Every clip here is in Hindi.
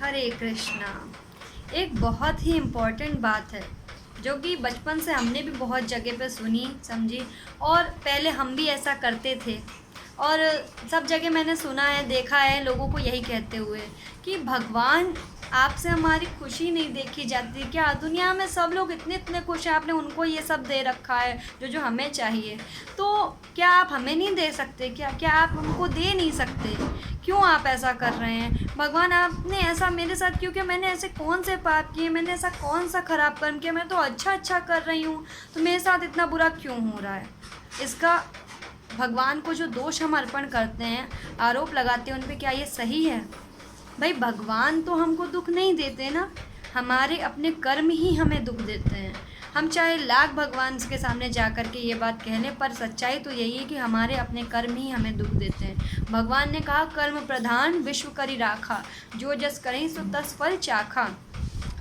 हरे कृष्णा। एक बहुत ही इम्पोर्टेंट बात है जो कि बचपन से हमने भी बहुत जगह पे सुनी समझी, और पहले हम भी ऐसा करते थे। और सब जगह मैंने सुना है, देखा है लोगों को यही कहते हुए कि भगवान आपसे हमारी खुशी नहीं देखी जाती क्या? दुनिया में सब लोग इतने इतने खुश हैं, आपने उनको ये सब दे रखा है जो जो हमें चाहिए, तो क्या आप हमें नहीं दे सकते? क्या आप हमको दे नहीं सकते? क्यों आप ऐसा कर रहे हैं? भगवान आपने ऐसा मेरे साथ क्यों किया? मैंने ऐसे कौन से पाप किए? मैंने ऐसा कौन सा खराब कर्म किया? मैं तो अच्छा कर रही हूँ, तो मेरे साथ इतना बुरा क्यों हो रहा है? इसका भगवान को जो दोष हम अर्पण करते हैं, आरोप लगाते हैं उन पे, क्या ये सही है? भाई भगवान तो हमको दुख नहीं देते ना, हमारे अपने कर्म ही हमें दुख देते हैं। हम चाहे लाख भगवान के सामने जा कर के ये बात कह लें, पर सच्चाई तो यही है कि हमारे अपने कर्म ही हमें दुख देते हैं। भगवान ने कहा कर्म प्रधान विश्व करी राखा, जो जस करें सो तस फल चाखा।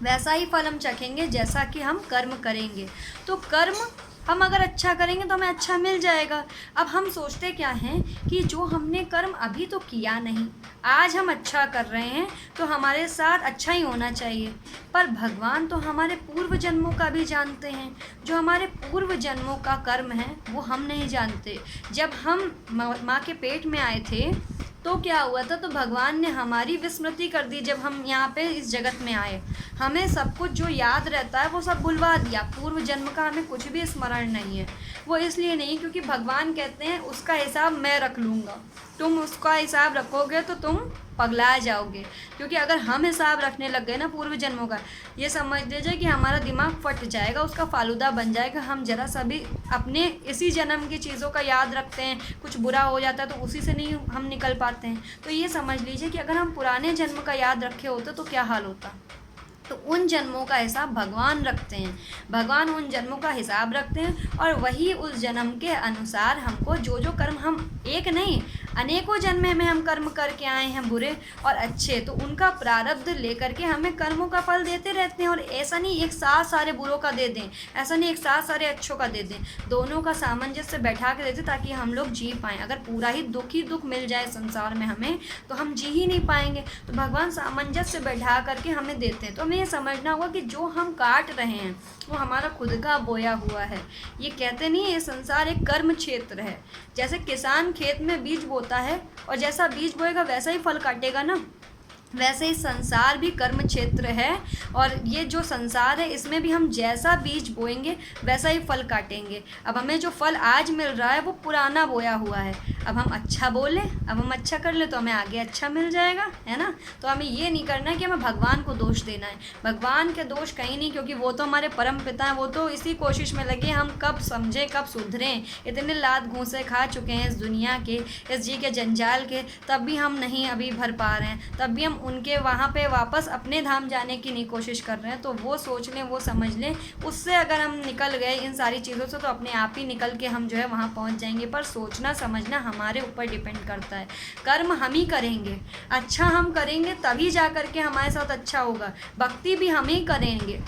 वैसा ही फल हम चखेंगे जैसा कि हम कर्म करेंगे। तो कर्म हम अगर अच्छा करेंगे तो हमें अच्छा मिल जाएगा। अब हम सोचते क्या हैं कि जो हमने कर्म अभी तो किया नहीं, आज हम अच्छा कर रहे हैं तो हमारे साथ अच्छा ही होना चाहिए। पर भगवान तो हमारे पूर्व जन्मों का भी जानते हैं। जो हमारे पूर्व जन्मों का कर्म है वो हम नहीं जानते। जब हम माँ के पेट में आए थे तो क्या हुआ था? तो भगवान ने हमारी विस्मृति कर दी। जब हम यहाँ पे इस जगत में आए, हमें सब कुछ जो याद रहता है वो सब भुलवा दिया। पूर्व जन्म का हमें कुछ भी स्मरण नहीं है। वो इसलिए नहीं क्योंकि भगवान कहते हैं उसका हिसाब मैं रख लूँगा। तुम उसका हिसाब रखोगे तो तुम पगला जाओगे। क्योंकि अगर हम हिसाब रखने लग गए ना पूर्व जन्मों का, ये समझ लीजिए कि हमारा दिमाग फट जाएगा, उसका फालूदा बन जाएगा। हम जरा सा भी अपने इसी जन्म की चीज़ों का याद रखते हैं, कुछ बुरा हो जाता है तो उसी से नहीं हम निकल पाते हैं। तो ये समझ लीजिए कि अगर हम पुराने जन्म का याद रखे होते तो क्या हाल होता। तो उन जन्मों का हिसाब भगवान रखते हैं। भगवान उन जन्मों का हिसाब रखते हैं और वही उस जन्म के अनुसार हमको जो जो कर्म हम एक नहीं अनेकों जन्म में हम कर्म करके आए हैं बुरे और अच्छे, तो उनका प्रारब्ध लेकर के हमें कर्मों का फल देते रहते हैं। और ऐसा नहीं एक साथ सारे बुरों का दे दें, ऐसा नहीं एक साथ सारे अच्छों का दे दें, दोनों का सामंजस्य बैठा के देते ताकि हम लोग जी पाएँ। अगर पूरा ही दुख मिल जाए संसार में हमें तो हम जी ही नहीं पाएंगे। तो भगवान सामंजस्य बैठा करके हमें देते हैं। तो हमें ये समझना होगा कि जो हम काट रहे हैं वो हमारा खुद का बोया हुआ है। ये कहते नहीं ये संसार एक कर्म क्षेत्र है। जैसे किसान खेत में बीज बोता है और जैसा बीज बोएगा वैसा ही फल काटेगा ना, वैसे ही संसार भी कर्म क्षेत्र है। और ये जो संसार है इसमें भी हम जैसा बीज बोएंगे वैसा ही फल काटेंगे। अब हमें जो फल आज मिल रहा है वो पुराना बोया हुआ है। अब हम अच्छा बोलें, अब हम अच्छा कर ले तो हमें आगे अच्छा मिल जाएगा, है ना। तो हमें ये नहीं करना है कि हमें भगवान को दोष देना है। भगवान के दोष कहीं नहीं, क्योंकि वो तो हमारे परम पिता हैं। वो तो इसी कोशिश में लगे हम कब समझें कब सुधरें। इतने लात घूंसे खा चुके हैं इस दुनिया के, इस जी के जंजाल के, तब भी हम नहीं अभी भर पा रहे हैं। तब भी हम उनके वहाँ पे वापस अपने धाम जाने की नहीं कोशिश कर रहे हैं। तो वो सोच लें, वो समझ लें, उससे अगर हम निकल गए इन सारी चीज़ों से तो अपने आप ही निकल के हम जो है वहाँ पहुँच जाएंगे। पर सोचना समझना हमारे ऊपर डिपेंड करता है। कर्म हम ही करेंगे, अच्छा हम करेंगे तभी जा कर के हमारे साथ अच्छा होगा। भक्ति भी हम ही करेंगे,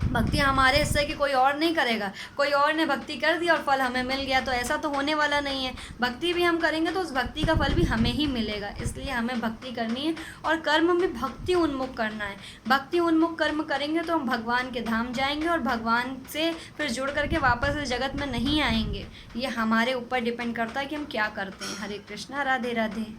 भक्ति हमारे हिस्से की कोई और नहीं करेगा। कोई और ने भक्ति कर दी और फल हमें मिल गया तो ऐसा तो होने वाला नहीं है। भक्ति भी हम करेंगे तो उस भक्ति का फल भी हमें ही मिलेगा। इसलिए हमें भक्ति करनी है और कर्म में भक्ति उन्मुख करना है। भक्ति उन्मुख कर्म करेंगे तो हम भगवान के धाम जाएंगे और भगवान से फिर जुड़ करके वापस इस जगत में नहीं आएंगे। ये हमारे ऊपर डिपेंड करता है कि हम क्या करते हैं। हरे कृष्णा, राधे राधे।